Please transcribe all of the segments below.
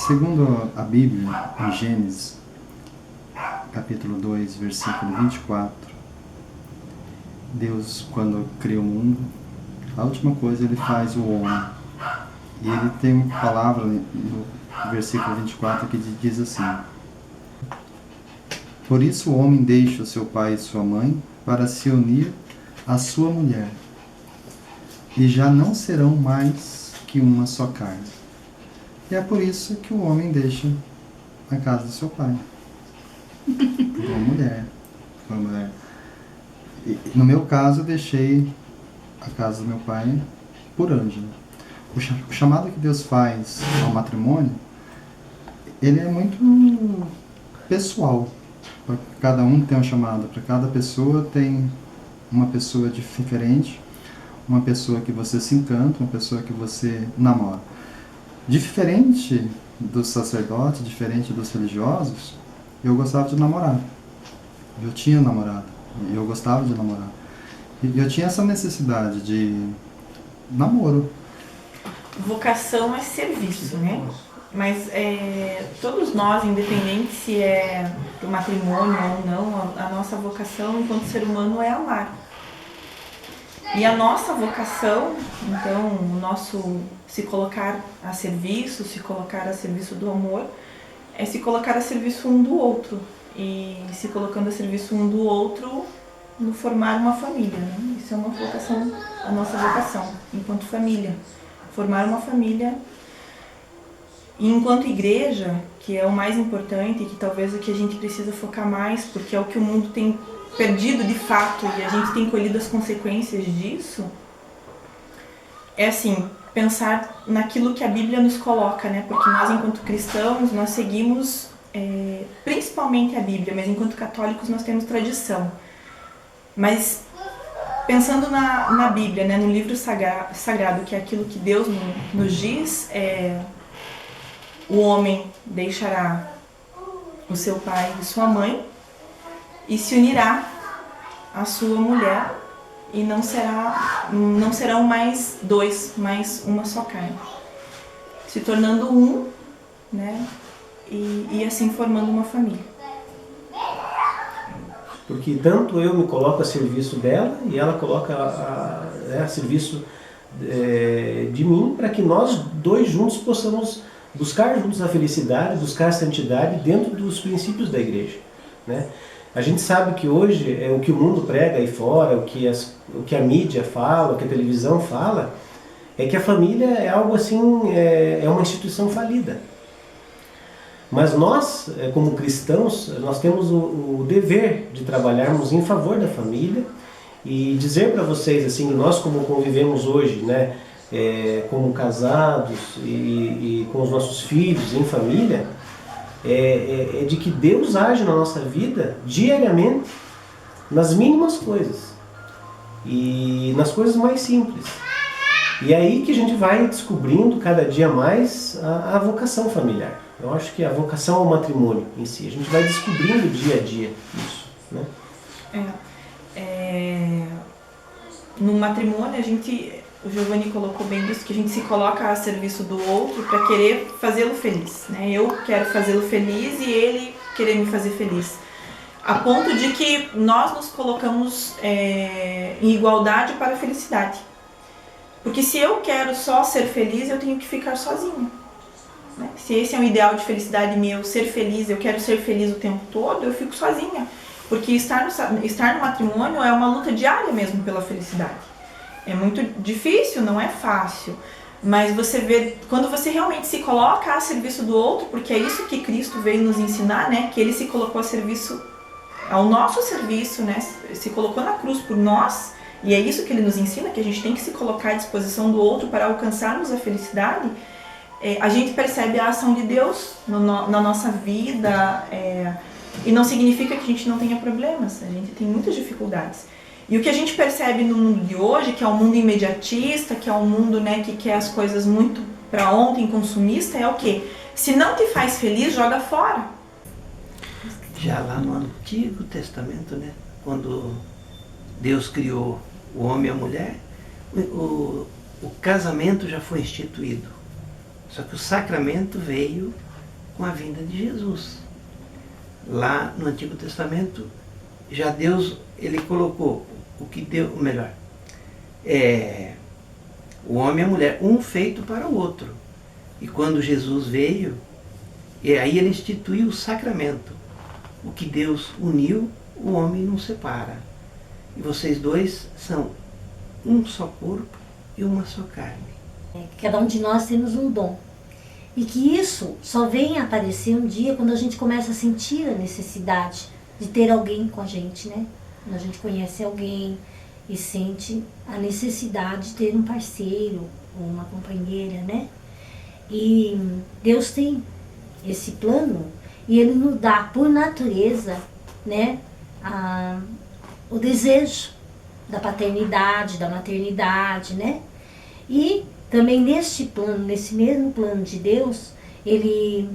Segundo a Bíblia, em Gênesis, capítulo 2, versículo 24, Deus, quando cria o mundo, a última coisa ele faz o homem. E ele tem uma palavra no versículo 24 que diz assim: por isso o homem deixa o seu pai e sua mãe para se unir à sua mulher, e já não serão mais que uma só carne. E é por isso que o homem deixa a casa do seu pai. Por uma mulher. Por uma mulher. E, no meu caso, eu deixei a casa do meu pai por Ângela. O chamado que Deus faz ao matrimônio, ele é muito pessoal. Cada um tem um chamado. Para cada pessoa tem uma pessoa diferente, uma pessoa que você se encanta, uma pessoa que você namora. Diferente dos sacerdotes, diferente dos religiosos, eu gostava de namorar. Eu tinha namorado, eu gostava de namorar. E eu tinha essa necessidade de namoro. Vocação é serviço, né? Mas todos nós, independente se é do matrimônio ou não, a nossa vocação enquanto ser humano é amar. E a nossa vocação, então, o nosso se colocar a serviço, se colocar a serviço do amor, é se colocar a serviço um do outro. E se colocando a serviço um do outro, no formar uma família, né? Isso é uma vocação, a nossa vocação, enquanto família. Formar uma família. E enquanto igreja, que é o mais importante, que talvez é o que a gente precisa focar mais, porque é o que o mundo tem perdido de fato e a gente tem colhido as consequências disso, é assim, pensar naquilo que a Bíblia nos coloca, né? Porque nós, enquanto cristãos, nós seguimos principalmente a Bíblia, mas enquanto católicos nós temos tradição. Mas pensando na Bíblia, né? No livro sagrado, que é aquilo que Deus nos diz, o homem deixará o seu pai e sua mãe e se unirá à sua mulher, e não serão mais dois, mas uma só carne, se tornando um, né? E assim formando uma família. Porque tanto eu me coloco a serviço dela e ela coloca a serviço de mim, para que nós dois juntos possamos buscar juntos a felicidade, buscar a santidade dentro dos princípios da igreja, né? A gente sabe que hoje o que o mundo prega aí fora, o que a mídia fala, o que a televisão fala, é que a família é algo assim, é uma instituição falida. Mas nós, como cristãos, nós temos o dever de trabalharmos em favor da família e dizer para vocês assim, nós como convivemos hoje, né, como casados e com os nossos filhos em família, é de que Deus age na nossa vida diariamente nas mínimas coisas e nas coisas mais simples. E é aí que a gente vai descobrindo cada dia mais a vocação familiar. Eu acho que a vocação ao matrimônio em si, a gente vai descobrindo dia a dia isso, né? No matrimônio, o Giovanni colocou bem isso, que a gente se coloca a serviço do outro para querer fazê-lo feliz, né? Eu quero fazê-lo feliz e ele querer me fazer feliz. A ponto de que nós nos colocamos em igualdade para a felicidade. Porque se eu quero só ser feliz, eu tenho que ficar sozinha, né? Se esse é um ideal de felicidade meu, ser feliz, eu quero ser feliz o tempo todo, eu fico sozinha. Porque estar no matrimônio é uma luta diária mesmo pela felicidade. É muito difícil, não é fácil. Mas você vê, quando você realmente se coloca a serviço do outro, porque é isso que Cristo veio nos ensinar, né? Que ele se colocou a serviço, ao nosso serviço, né? Se colocou na cruz por nós, e é isso que ele nos ensina, que a gente tem que se colocar à disposição do outro para alcançarmos a felicidade. A gente percebe a ação de Deus na nossa vida, e não significa que a gente não tenha problemas, a gente tem muitas dificuldades. E o que a gente percebe no mundo de hoje, que é um mundo imediatista, que é um mundo, né, que quer as coisas muito para ontem, consumista, é o quê? Se não te faz feliz, joga fora. Já lá no Antigo Testamento, né, quando Deus criou o homem e a mulher, o casamento já foi instituído. Só que o sacramento veio com a vinda de Jesus. Lá no Antigo Testamento, já Deus, ele colocou o que deu, o melhor, o homem e a mulher, um feito para o outro. E quando Jesus veio, e aí ele instituiu o sacramento. O que Deus uniu, o homem não separa. E vocês dois são um só corpo e uma só carne. Cada um de nós temos um dom. E que isso só vem aparecer um dia quando a gente começa a sentir a necessidade de ter alguém com a gente, né? Quando a gente conhece alguém e sente a necessidade de ter um parceiro ou uma companheira, né? E Deus tem esse plano e Ele nos dá por natureza, né, o desejo da paternidade, da maternidade, né? E também neste plano, nesse mesmo plano de Deus, Ele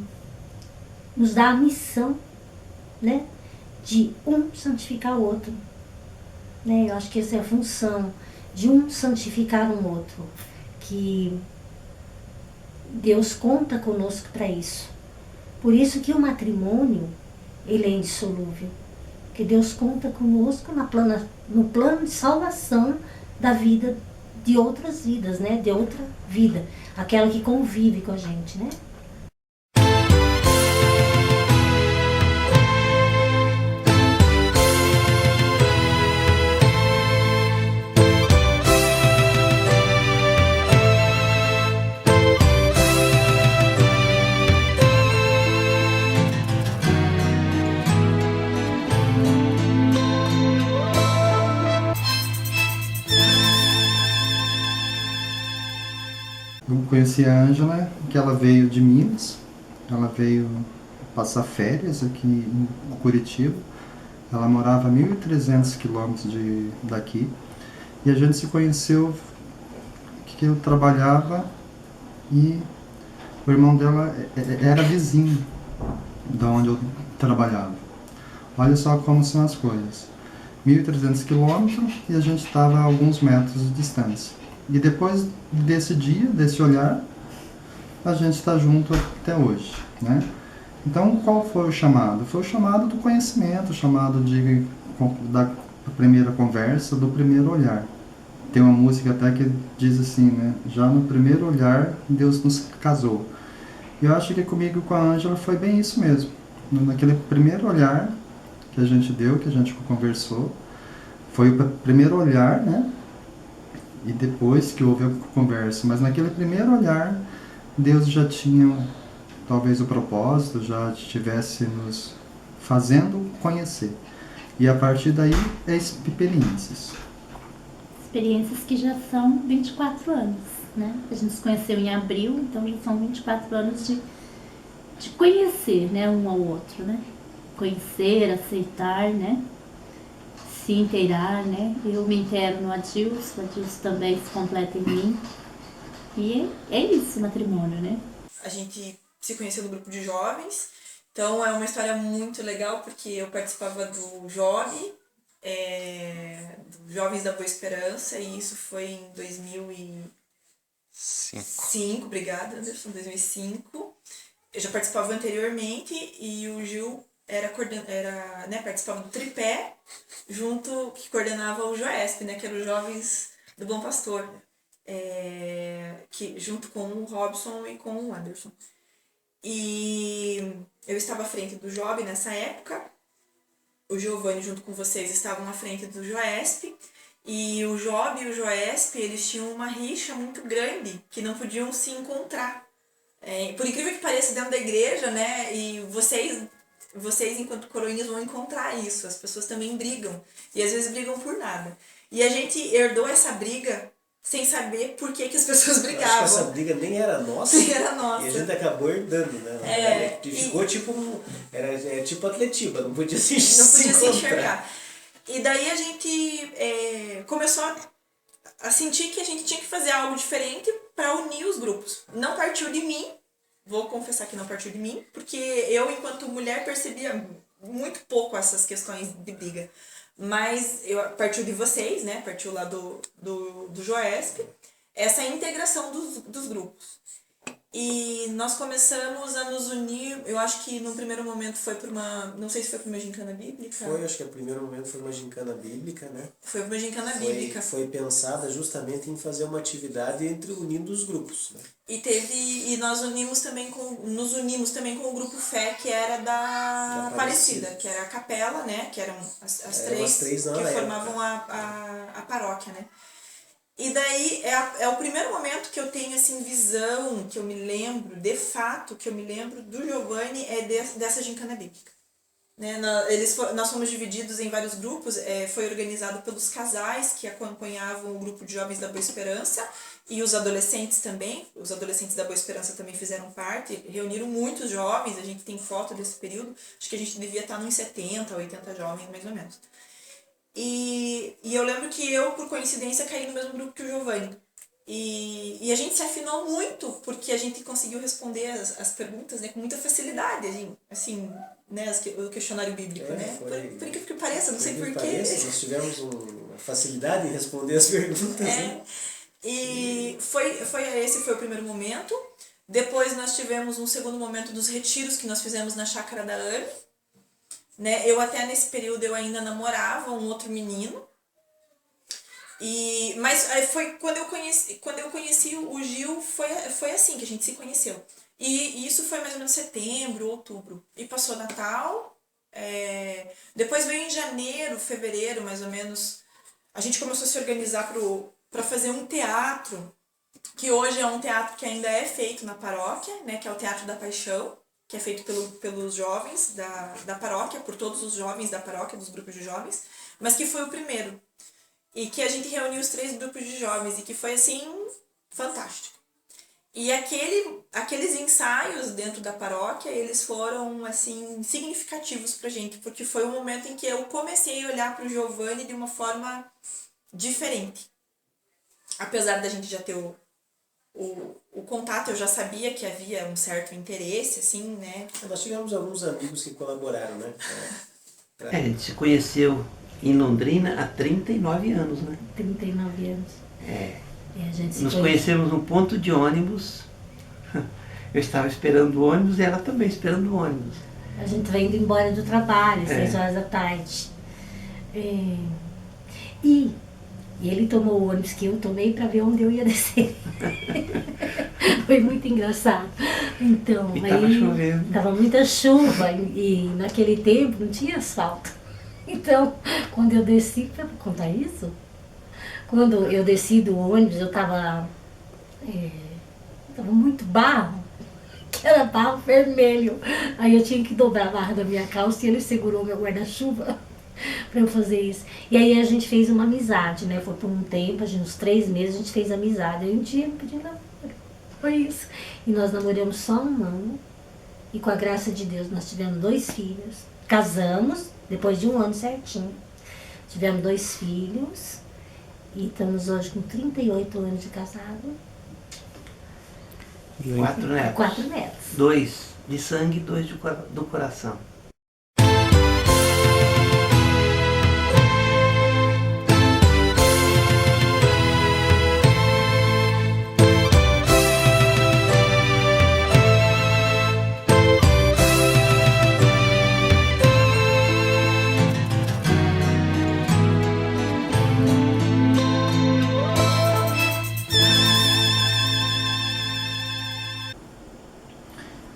nos dá a missão, né, de um santificar o outro. Né? Eu acho que essa é a função de um santificar um outro, que Deus conta conosco para isso. Por isso que o matrimônio, ele é indissolúvel. Que Deus conta conosco no plano de salvação da vida, de outras vidas, né? De outra vida. Aquela que convive com a gente, né? Eu conheci a Ângela, que ela veio de Minas, ela veio passar férias aqui em Curitiba. Ela morava a 1.300 quilômetros daqui. E a gente se conheceu que eu trabalhava e o irmão dela era vizinho da onde eu trabalhava. Olha só como são as coisas. 1.300 quilômetros e a gente estava a alguns metros de distância. E depois desse dia, desse olhar, a gente está junto até hoje, né? Então, qual foi o chamado? Foi o chamado do conhecimento, o chamado da primeira conversa, do primeiro olhar. Tem uma música até que diz assim, né? Já no primeiro olhar, Deus nos casou. E eu acho que comigo e com a Ângela foi bem isso mesmo. Naquele primeiro olhar que a gente deu, que a gente conversou, foi o primeiro olhar, né? E depois que houve a conversa. Mas naquele primeiro olhar, Deus já tinha talvez o propósito, já estivesse nos fazendo conhecer. E a partir daí, é experiências. Experiências que já são 24 anos, né? A gente se conheceu em abril, então já são 24 anos de conhecer, né, um ao outro, né? Conhecer, aceitar, né? Se inteirar, né? Eu me inteiro no Adilson, o Adilson também se completa em mim. E é isso o matrimônio, né? A gente se conheceu no grupo de jovens, então é uma história muito legal, porque eu participava do JOB, do Jovens da Boa Esperança, e isso foi em 2005, obrigada Anderson, 2005. Eu já participava anteriormente e o Gil participava do tripé, que coordenava o JOESP, né, que era os Jovens do Bom Pastor, que, junto com o Robson e com o Anderson. E eu estava à frente do JOB nessa época, o Giovanni junto com vocês estavam à frente do JOESP, e o JOB e o JOESP, eles tinham uma rixa muito grande, que não podiam se encontrar. Por incrível que pareça, dentro da igreja, né, e vocês enquanto coroinhas vão encontrar isso, as pessoas também brigam, e às vezes brigam por nada. E a gente herdou essa briga sem saber por que as pessoas brigavam. Acho que essa briga nem era nossa. Nem era nossa. E a gente acabou herdando, né? Ficou tipo... Era tipo Atletiba, não podia se enxergar. E daí a gente começou a sentir que a gente tinha que fazer algo diferente para unir os grupos. Não partiu de mim, vou confessar que não partiu de mim, porque eu, enquanto mulher, percebia muito pouco essas questões de briga. Mas partiu de vocês, né? Partiu lá do JOESP, essa integração dos grupos. E nós começamos a nos unir, eu acho que no primeiro momento foi por não sei se foi por uma gincana bíblica. Foi, acho que o primeiro momento foi uma gincana bíblica, né? Foi por uma gincana bíblica. Foi pensada justamente em fazer uma atividade unindo os grupos, né? E nós nos unimos também com o grupo Fé, que era da Aparecida, que era a capela, né? Que eram as três que formavam a paróquia, né? E daí é o primeiro momento que eu tenho assim visão, que eu me lembro, de fato, que eu me lembro do Giovanni dessa gincana bíblica. Né? Nós fomos divididos em vários grupos, foi organizado pelos casais que acompanhavam o grupo de jovens da Boa Esperança e os adolescentes também. Os adolescentes da Boa Esperança também fizeram parte, reuniram muitos jovens, a gente tem foto desse período, acho que a gente devia estar uns 70, 80 jovens mais ou menos. E eu lembro que eu, por coincidência, caí no mesmo grupo que o Giovanni. E a gente se afinou muito, porque a gente conseguiu responder as perguntas, né, com muita facilidade, assim, né, o questionário bíblico, né? Por incrível que pareça, não sei porquê. Nós tivemos uma facilidade em responder as perguntas. Né? E esse foi o primeiro momento. Depois nós tivemos um segundo momento dos retiros que nós fizemos na chácara da Anne. Né? Eu até nesse período eu ainda namorava um outro menino. Mas foi quando eu conheci o Gil, foi assim que a gente se conheceu. E isso foi mais ou menos setembro, outubro. E passou Natal. Depois veio em janeiro, fevereiro, mais ou menos. A gente começou a se organizar para fazer um teatro, que hoje é um teatro que ainda é feito na paróquia, né? Que é o Teatro da Paixão, que é feito pelos jovens da paróquia, por todos os jovens da paróquia, dos grupos de jovens, mas que foi o primeiro. E que a gente reuniu os 3 grupos de jovens e que foi, assim, fantástico. E aqueles ensaios dentro da paróquia, eles foram, assim, significativos pra gente, porque foi o momento em que eu comecei a olhar pro Giovanni de uma forma diferente. Apesar da gente já ter o contato, eu já sabia que havia um certo interesse, assim, né? Nós tivemos alguns amigos que colaboraram, né? A gente se conheceu em Londrina há 39 anos, né? 39 anos. E a gente Nos conhecemos num ponto de ônibus. Eu estava esperando o ônibus e ela também esperando o ônibus. A gente vai indo embora do trabalho, 6 horas da tarde. E ele tomou o ônibus que eu tomei para ver onde eu ia descer. Foi muito engraçado. Então, e estava chovendo. Estava muita chuva e naquele tempo não tinha asfalto. Então, quando eu desci, para contar isso, quando eu desci do ônibus, eu estava muito barro, que era barro vermelho. Aí eu tinha que dobrar a barra da minha calça e ele segurou meu guarda-chuva para eu fazer isso. E aí a gente fez uma amizade, né? Foi por um tempo, uns 3 meses a gente fez amizade. Aí um dia me pediu namoro. Foi isso. E nós namoramos só um ano. E com a graça de Deus nós tivemos 2 filhos. Casamos depois de um ano certinho. Tivemos 2 filhos. E estamos hoje com 38 anos de casado. 4 netos. 4 netos. 2 de sangue e 2 do coração.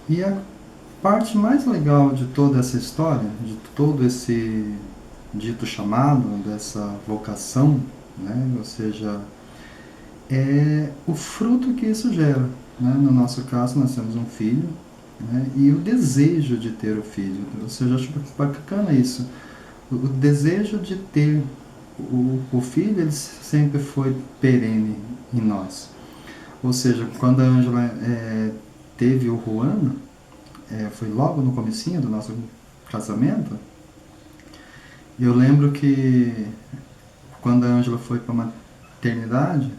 E a parte mais legal de toda essa história, de todo esse dito chamado, dessa vocação, né? Ou seja, é o fruto que isso gera. Né? No nosso caso, nós temos um filho, né? E o desejo de ter o filho. Ou seja, eu acho bacana isso. O desejo de ter o filho, ele sempre foi perene em nós. Ou seja, quando a Ângela teve o Juan, foi logo no comecinho do nosso casamento. Eu lembro que quando a Ângela foi para a maternidade,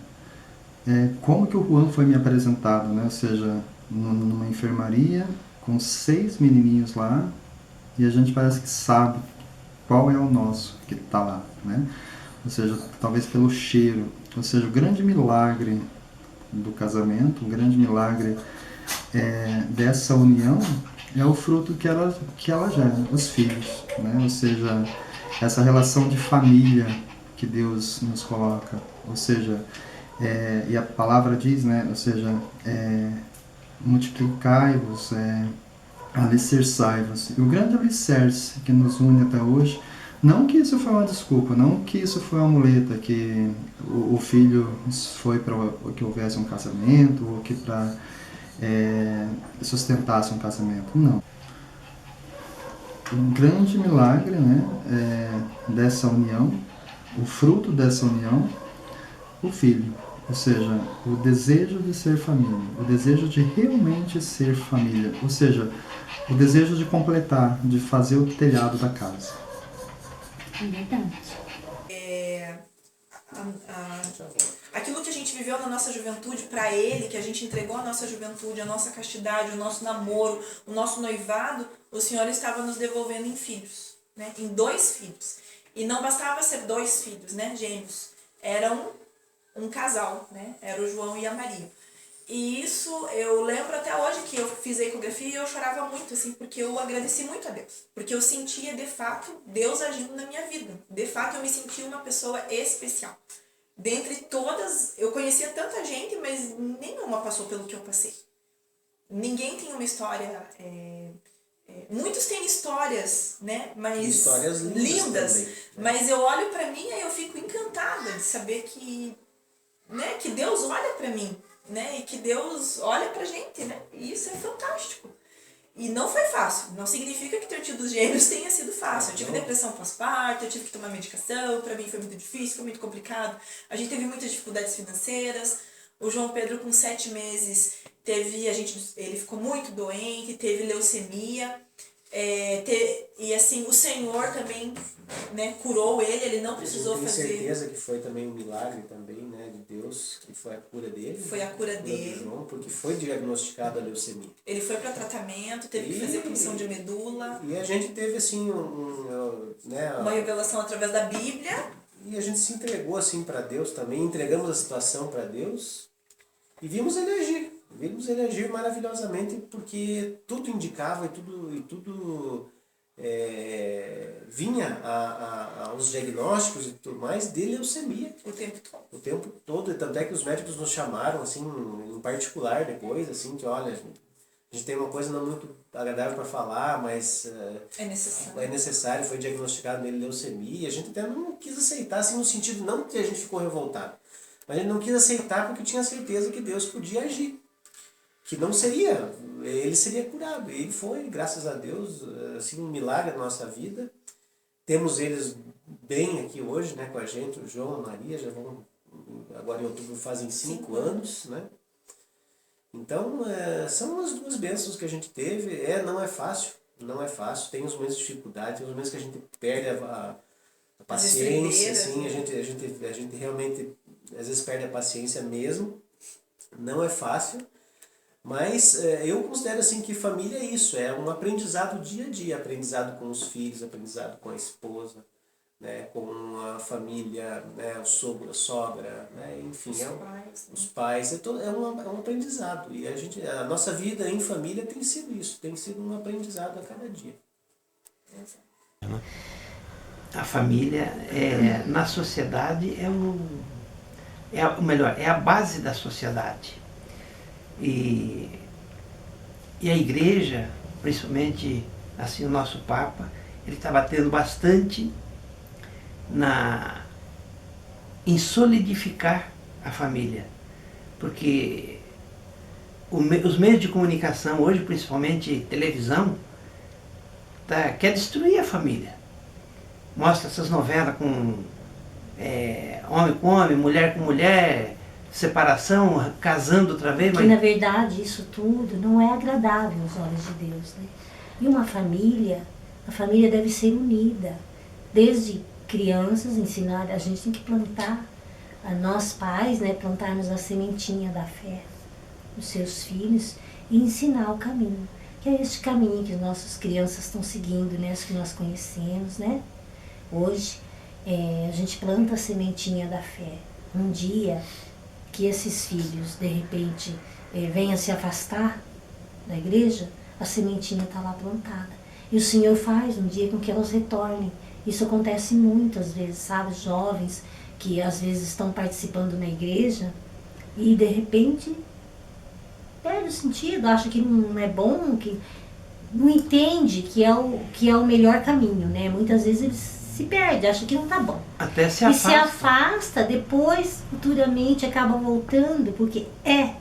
como que o Juan foi me apresentado, né? Ou seja, numa enfermaria com 6 menininhos lá, e a gente parece que sabe qual é o nosso que está lá, né? Ou seja, talvez pelo cheiro. Ou seja, o grande milagre do casamento, o grande milagre dessa união é o fruto que ela gera, os filhos, né? Ou seja, essa relação de família que Deus nos coloca, ou seja, e a palavra diz, né? Ou seja, multiplicai-vos, alicerçai-vos. E o grande alicerce que nos une até hoje, não que isso foi uma desculpa, não que isso foi uma muleta, que o filho foi para que houvesse um casamento, ou que para sustentasse um casamento, não. Um grande milagre, né, dessa união, o fruto dessa união, o filho. Ou seja, o desejo de ser família, o desejo de realmente ser família, ou seja, o desejo de completar, de fazer o telhado da casa. É verdade. Aquilo que a gente viveu na nossa juventude para Ele, que a gente entregou a nossa juventude, a nossa castidade, o nosso namoro, o nosso noivado, o Senhor estava nos devolvendo em filhos, né? Em 2 filhos. E não bastava ser 2 filhos, né? Gêmeos. Eram um casal, né? Era o João e a Maria. E isso eu lembro até hoje que eu fiz a ecografia e eu chorava muito, assim, porque eu agradeci muito a Deus. Porque eu sentia, de fato, Deus agindo na minha vida. De fato, eu me sentia uma pessoa especial. Dentre todas, eu conhecia tanta gente, mas nenhuma passou pelo que eu passei. Ninguém tem uma história... muitos têm histórias, né? Mas histórias lindas também, né? Mas eu olho pra mim e eu fico encantada de saber que, né, que Deus olha pra mim, né? E que Deus olha pra gente, né? E isso é fantástico. E não foi fácil. Não significa que ter tido os gêmeos tenha sido fácil. Eu tive depressão pós-parto, eu tive que tomar medicação, pra mim foi muito difícil, foi muito complicado. A gente teve muitas dificuldades financeiras. O João Pedro, com 7 meses, ele ficou muito doente, teve leucemia. E assim, o Senhor também, né, curou ele não precisou fazer... Eu tenho certeza que foi também um milagre também, né, de Deus, que foi a cura dele. Foi a cura dele. João, porque foi diagnosticada a leucemia. Ele foi para tratamento, teve que fazer punção de medula. E a gente teve assim uma revelação através da Bíblia. E a gente se entregou assim para Deus também, entregamos a situação para Deus e vimos ele agir. Vimos ele agir maravilhosamente, porque tudo indicava e tudo vinha aos diagnósticos e tudo mais de leucemia. O tempo todo. Tanto é que os médicos nos chamaram, assim, em particular depois, assim, que olha, a gente tem uma coisa não muito agradável para falar, mas é necessário, foi diagnosticado nele leucemia, e a gente até não quis aceitar, assim, no sentido, não que a gente ficou revoltado, mas a gente não quis aceitar porque tinha certeza que Deus podia agir. Que não seria, ele seria curado. E ele foi, graças a Deus, assim, um milagre na nossa vida. Temos eles bem aqui hoje, né, com a gente, o João, a Maria, já vão, agora em outubro fazem 5 anos, né? Então, são as 2 bênçãos que a gente teve. Não é fácil, tem os momentos de dificuldade, tem os momentos que a gente perde a paciência, assim, a gente realmente, às vezes, perde a paciência mesmo. Não é fácil. Mas eu considero assim que família é isso, é um aprendizado dia a dia, aprendizado com os filhos, aprendizado com a esposa, né, com a família, né, o sogro, a sogra, né, enfim, os pais, é um aprendizado. E a nossa vida em família tem sido isso, tem sido um aprendizado a cada dia. A família na sociedade é a base da sociedade. E a igreja, principalmente assim, o nosso Papa, ele está batendo bastante em solidificar a família. Porque os meios de comunicação hoje, principalmente televisão, quer destruir a família. Mostra essas novelas com homem com homem, mulher com mulher, separação, casando outra vez. Mas na verdade isso tudo não é agradável aos olhos de Deus, né? E a família deve ser unida. Desde crianças, ensinar, a gente tem que plantar, nós pais, né, plantarmos a sementinha da fé nos seus filhos e ensinar o caminho. Que é este caminho que as nossas crianças estão seguindo, né, as que nós conhecemos, né? Hoje a gente planta a sementinha da fé. Um dia que esses filhos, de repente, venham se afastar, da igreja, a sementinha está lá plantada. E o Senhor faz um dia com que elas retornem. Isso acontece muitas vezes, sabe? Jovens que às vezes estão participando na igreja e de repente perde o sentido, acha que não é bom, que não entende que é o melhor caminho, né? Muitas vezes eles se perdem, acha que não tá bom. Até se E afasta. se afasta, depois, futuramente, acaba voltando, porque é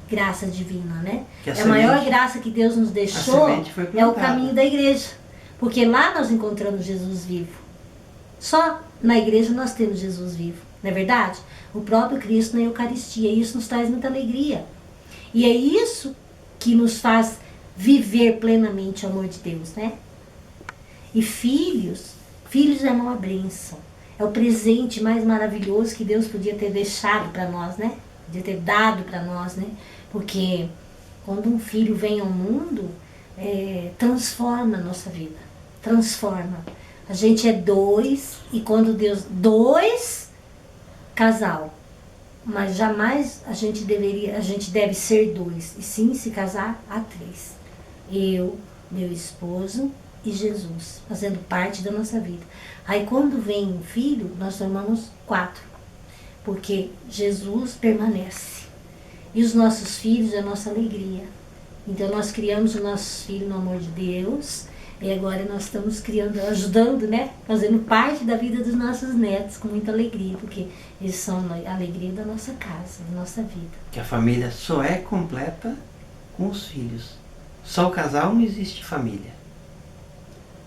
graça divina, né? Que a É a maior semente- graça que Deus nos deixou, semente foi é o plantada. caminho da igreja. Porque lá nós encontramos Jesus vivo. Só na igreja nós temos Jesus vivo, não é verdade? O próprio Cristo na Eucaristia, e isso nos traz muita alegria. E é isso que nos faz viver plenamente o amor de Deus, né? E filhos é uma bênção. É o presente mais maravilhoso que Deus podia ter deixado para nós, né? Podia ter dado para nós, né? Porque quando um filho vem ao mundo, transforma a nossa vida. Transforma. A gente é dois, e quando Deus... Dois, casal. Mas jamais a gente deve ser dois, e sim se casar a três. Eu, meu esposo e Jesus, fazendo parte da nossa vida. Aí quando vem um filho, nós formamos 4, porque Jesus permanece. E os nossos filhos é a nossa alegria. Então nós criamos os nossos filhos no amor de Deus, e agora nós estamos criando, ajudando, né? Fazendo parte da vida dos nossos netos com muita alegria, porque eles são a alegria da nossa casa, da nossa vida. Que a família só é completa com os filhos. Só o casal não existe família.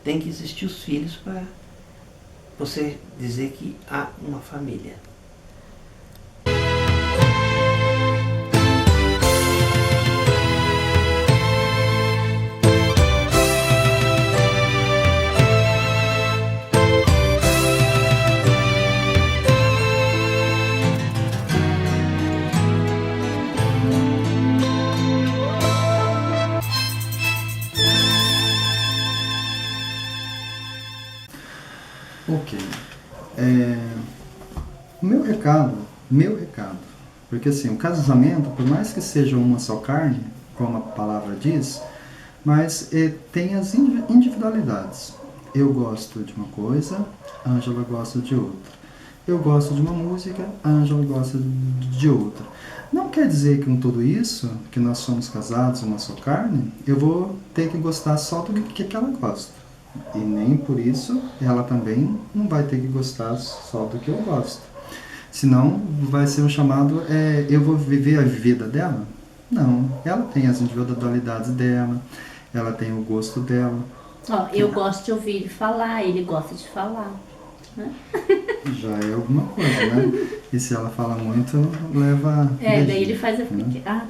Tem que existir os filhos para você dizer que há uma família. Ok. Meu recado, porque assim, o casamento, por mais que seja uma só carne, como a palavra diz, mas tem as individualidades. Eu gosto de uma coisa, a Ângela gosta de outra. Eu gosto de uma música, a Ângela gosta de outra. Não quer dizer que com tudo isso, que nós somos casados, uma só carne, eu vou ter que gostar só do que ela gosta. E nem por isso ela também não vai ter que gostar só do que eu gosto. Senão vai ser um chamado, eu vou viver a vida dela? Não, ela tem as individualidades dela, ela tem o gosto dela. Ó, eu gosto de ouvir ele falar, ele gosta de falar, né? Já é alguma coisa, né? E se ela fala muito, leva... Daí ele faz a... né? Ah,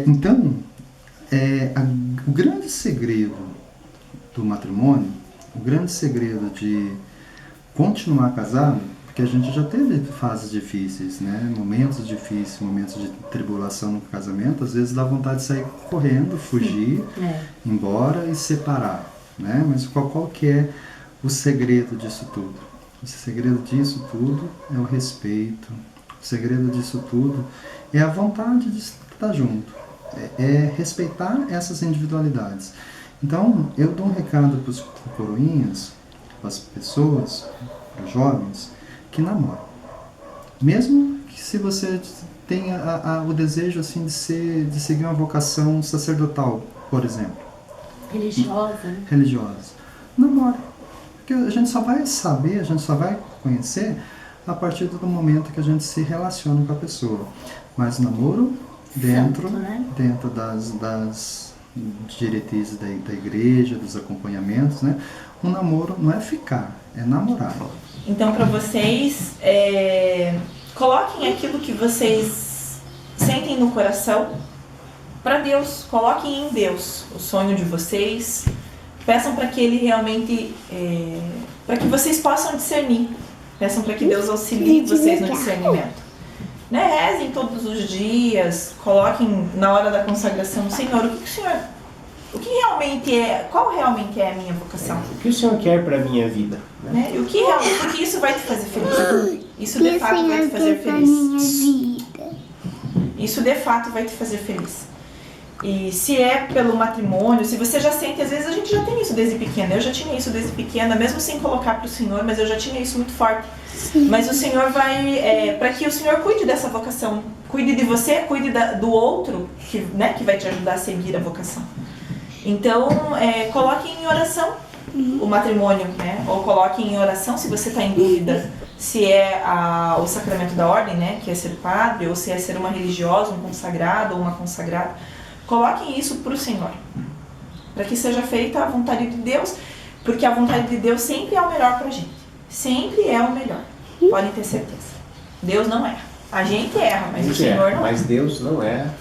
Então, o grande segredo do matrimônio, o grande segredo de continuar casado, porque a gente já teve fases difíceis, né? Momentos difíceis, momentos de tribulação no casamento, às vezes dá vontade de sair correndo, fugir, ir embora e separar, né? Mas qual que é o segredo disso tudo? O segredo disso tudo é o respeito, o segredo disso tudo é a vontade de estar junto, é respeitar essas individualidades. Então, eu dou um recado para os coroinhas, para as pessoas, para os jovens, que namoram. Mesmo que se você tenha o desejo assim, de seguir uma vocação sacerdotal, por exemplo. religiosa, né? Religiosa. Namora. Porque a gente só vai saber, a gente só vai conhecer a partir do momento que a gente se relaciona com a pessoa. Mas namoro dentro, Santo, né? dentro das diretrizes da igreja, dos acompanhamentos, né? Um namoro não é ficar, é namorar. Então, para vocês, coloquem aquilo que vocês sentem no coração para Deus. Coloquem em Deus o sonho de vocês. Peçam para que Ele realmente, para que vocês possam discernir. Peçam para que Deus auxilie vocês no discernimento. Né? Rezem todos os dias, coloquem na hora da consagração, Senhor, qual realmente é a minha vocação? O que o Senhor quer para a minha vida? Né? Né? E o que realmente, porque isso vai te fazer feliz. Isso de fato vai te fazer feliz. Isso de fato vai te fazer feliz. E se é pelo matrimônio, se você já sente, às vezes a gente já tem isso desde pequena. Eu já tinha isso desde pequena, mesmo sem colocar para o Senhor, mas eu já tinha isso muito forte. Mas o Senhor vai, para que o Senhor cuide dessa vocação, cuide de você, cuide do outro, que vai te ajudar a seguir a vocação. Então, coloque em oração o matrimônio, né? Ou coloque em oração se você está em dúvida se é o sacramento da ordem, né? Que é ser padre, ou se é ser uma religiosa, um consagrado ou uma consagrada. Coloquem isso para o Senhor, para que seja feita a vontade de Deus, porque a vontade de Deus sempre é o melhor para a gente. Sempre é o melhor. Podem ter certeza. Deus não erra. A gente erra, mas o Senhor não erra. Mas Deus não erra.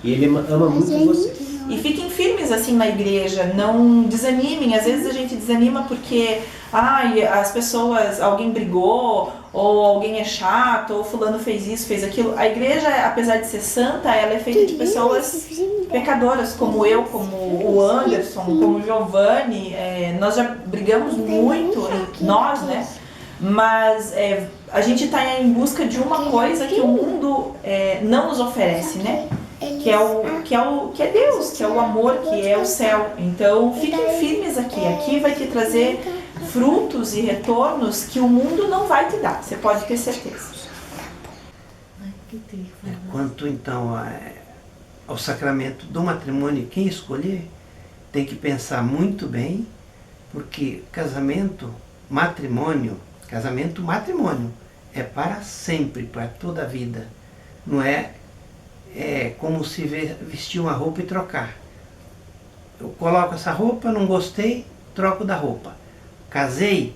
E Ele ama muito você. E fiquem firmes assim na igreja, não desanimem. Às vezes a gente desanima porque as pessoas, alguém brigou, ou alguém é chato, ou fulano fez isso, fez aquilo. A igreja, apesar de ser santa, ela é feita de pessoas pecadoras, como eu, como o Anderson, como o Giovanni. Nós já brigamos muito, nós, né? Mas a gente está em busca de uma coisa que o mundo não nos oferece, né? Que é Deus, que é o amor, que é o céu. Então, fiquem firmes aqui. Aqui vai te trazer frutos e retornos que o mundo não vai te dar. Você pode ter certeza. Quanto, então, ao sacramento do matrimônio, quem escolher tem que pensar muito bem, porque matrimônio é para sempre, para toda a vida. Não é como se vestir uma roupa e trocar. Eu coloco essa roupa, não gostei, troco da roupa. Casei,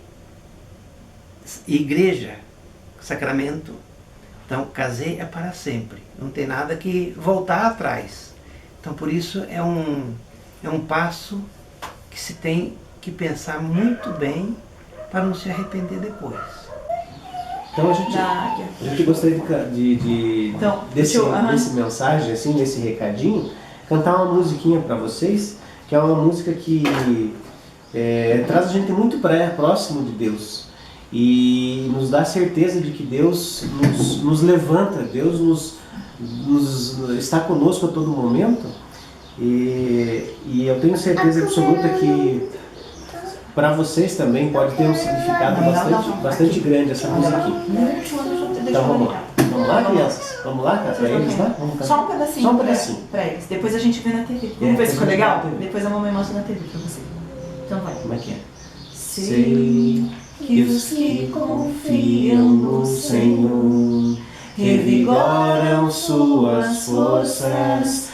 igreja, sacramento. Então, casei é para sempre. Não tem nada que voltar atrás. Então, por isso é um passo que se tem que pensar muito bem para não se arrepender depois. Então a gente gostaria desse mensagem, assim, desse recadinho, cantar uma musiquinha para vocês, que é uma música que traz a gente muito próximo de Deus e nos dá certeza de que Deus nos levanta, Deus está conosco a todo momento, e eu tenho certeza absoluta que para vocês também pode ter um significado bastante grande essa música aqui. Então vamos lá. Vamos lá, crianças? Vamos lá, para eles lá? Só um pedacinho. Só um pedacinho. Pra eles. Depois a gente vê na TV. Vamos ver se ficou legal? Depois a mamãe mostra na TV pra você. Então vai. Como é que é? Sei que os que confiam no Senhor revigoram suas forças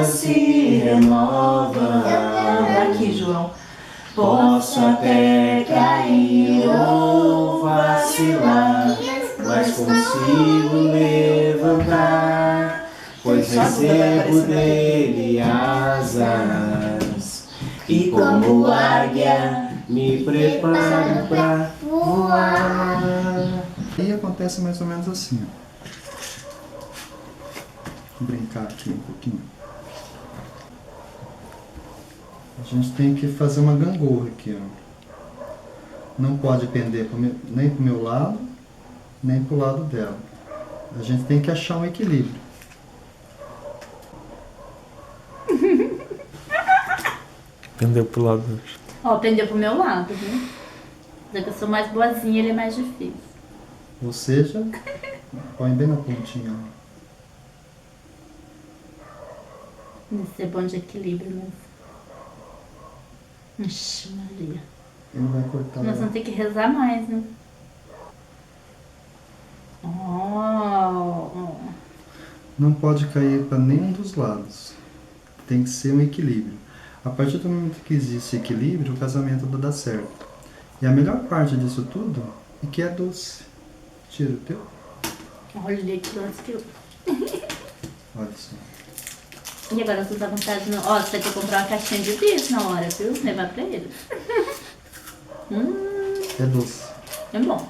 se renovam. Aqui, João. Posso até cair ou vacilar, mas consigo levantar, pois recebo dele asas, e como águia me preparo para voar. E acontece mais ou menos assim, ó. Vou brincar aqui um pouquinho. A gente tem que fazer uma gangorra aqui, ó. Não pode pender nem pro meu lado, nem pro lado dela. A gente tem que achar um equilíbrio. Pendeu pro lado. Pendeu pro meu lado, viu? Já que eu sou mais boazinha, ele é mais difícil. Ou seja, põe bem na pontinha, ó. Deve ser bom de equilíbrio mesmo. Ixi, Maria. Ele vai cortar. Nós vamos ter que rezar mais, né? Não pode cair para nenhum dos lados. Tem que ser um equilíbrio. A partir do momento que existe equilíbrio, o casamento vai dar certo. E a melhor parte disso tudo é que é doce. Tira o teu. Olha, que doce que eu... Olha só. E agora você tá com vontade de... Ó, você vai ter que comprar uma caixinha de bis na hora, viu? Levar pra eles. É doce. É bom.